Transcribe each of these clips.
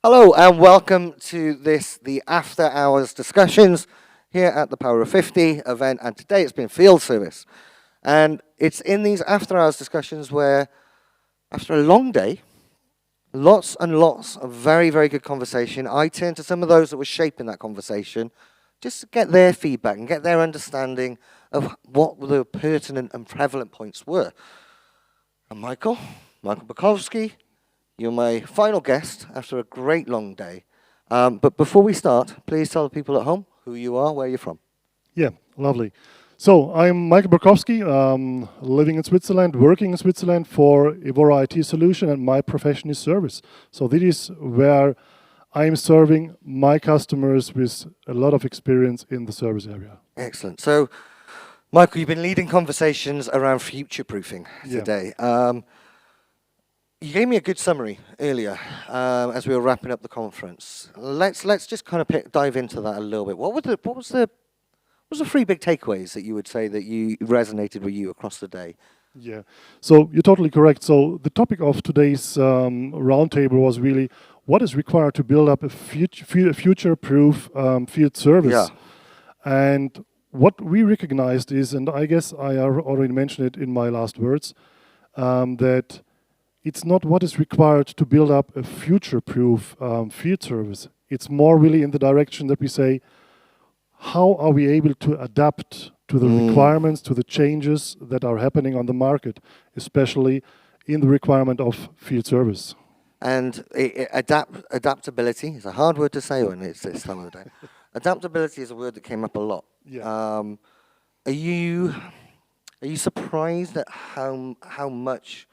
Hello and welcome to the After Hours discussions here at the Power of 50 event. And today it's been field service. And it's in these After Hours discussions where, after a long day, lots and lots of very, very good conversation, I turn to some of those that were shaping that conversation just to get their feedback and get their understanding of what the pertinent and prevalent points were. And Michael Berkowsky, you're my final guest after a great long day. But before we start, please tell the people at home who you are, where you're from. Yeah, lovely. So I'm Michael Berkowsky, living in Switzerland, working in Switzerland for Evora IT Solutions, and my profession is service. So this is where I'm serving my customers with a lot of experience in the service area. Excellent. So, Michael, you've been leading conversations around future-proofing Yeah. today. You gave me a good summary earlier as we were wrapping up the conference. Let's just kind of dive into that a little bit. What was the three big takeaways that you would say that you resonated with you across the day? Yeah, so you're totally correct. So the topic of today's roundtable was really what is required to build up a future-proof field service. Yeah. And what we recognized is, and I guess I already mentioned it in my last words, that it's not what is required to build up a future-proof field service. It's more really in the direction that we say, how are we able to adapt to the requirements, to the changes that are happening on the market, especially in the requirement of field service. And adaptability is a hard word to say when it's this time of the day. Adaptability is a word that came up a lot. Yeah. Are you surprised at how much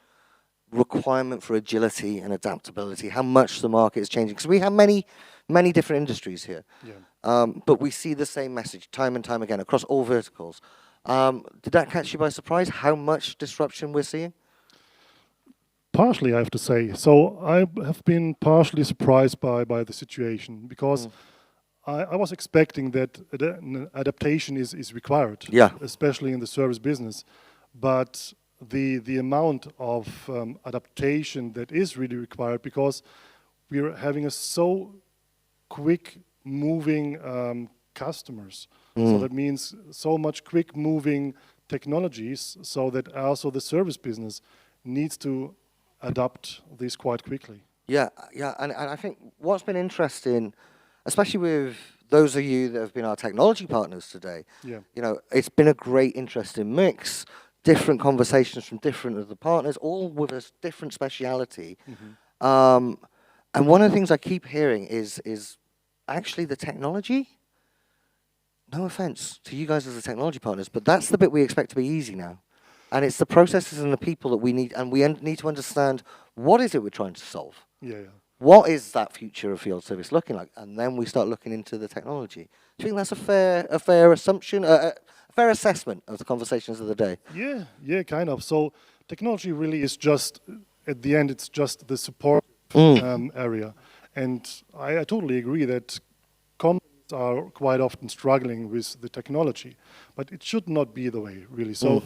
requirement for agility and adaptability, how much the market is changing? Because we have many different industries here. Yeah. But we see the same message time and time again across all verticals. Did that catch you by surprise, how much disruption we're seeing? Partially, I have to say. So I have been partially surprised by the situation because I was expecting that an adaptation is required, Yeah. especially in the service business. But the amount of adaptation that is really required, because we're having a so quick moving customers. So that means so much quick moving technologies, so that also the service business needs to adapt this quite quickly. Yeah, and I think what's been interesting, especially with those of you that have been our technology partners today, Yeah. It's been a great, interesting mix, different conversations from different of the partners, all with a different speciality. And one of the things I keep hearing is actually the technology. No offense to you guys as the technology partners, but that's the bit we expect to be easy now. And it's the processes and the people that we need, and we need to understand what is it we're trying to solve. Yeah. What is that future of field service looking like? And then we start looking into the technology. Do you think that's a fair assumption, a fair assessment of the conversations of the day? Yeah, kind of. So technology really is just, at the end, it's just the support area. And I totally agree that companies are quite often struggling with the technology, but it should not be the way, really. So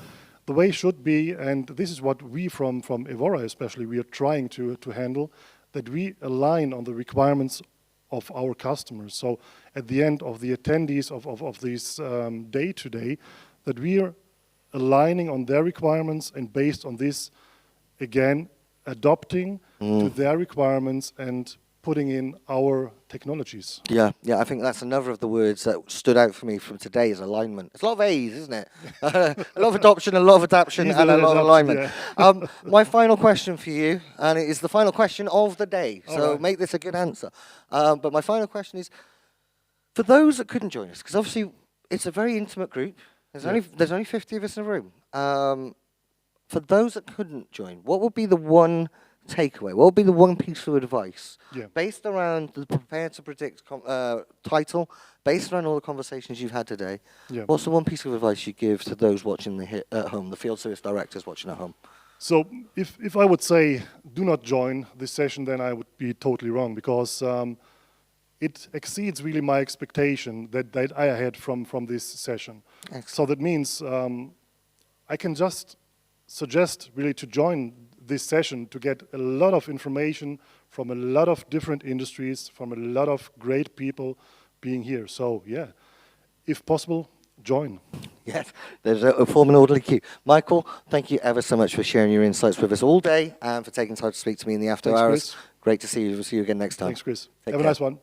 the way should be, and this is what we from Evora especially, we are trying to handle, that we align on the requirements of our customers. So at the end of the attendees of this day today, that we are aligning on their requirements, and based on this, again, adopting to their requirements and putting in our technologies. Yeah, I think that's another of the words that stood out for me from today is alignment. It's a lot of A's, isn't it? A lot of adoption, a lot of adaptation, and a lot of alignment. Yeah. My final question for you, and it is the final question of the day, so make this a good answer. But my final question is, for those that couldn't join us, because obviously it's a very intimate group, there's only 50 of us in a room. For those that couldn't join, what would be the one takeaway? What would be the one piece of advice based around the Prepare to Predict title, based around all the conversations you've had today? What's the one piece of advice you give to those watching at home, the field service directors watching at home? So if I would say do not join this session, then I would be totally wrong, because it exceeds really my expectation that I had from this session. Excellent. So that means I can just suggest really to join this session to get a lot of information from a lot of different industries, from a lot of great people being here. So yeah, if possible, join. Yes, there's a form an orderly queue. Michael, thank you ever so much for sharing your insights with us all day and for taking time to speak to me in the after Thanks, hours. Kris. Great to see you. We'll see you again next time. Thanks, Kris. Take Have care. a nice one.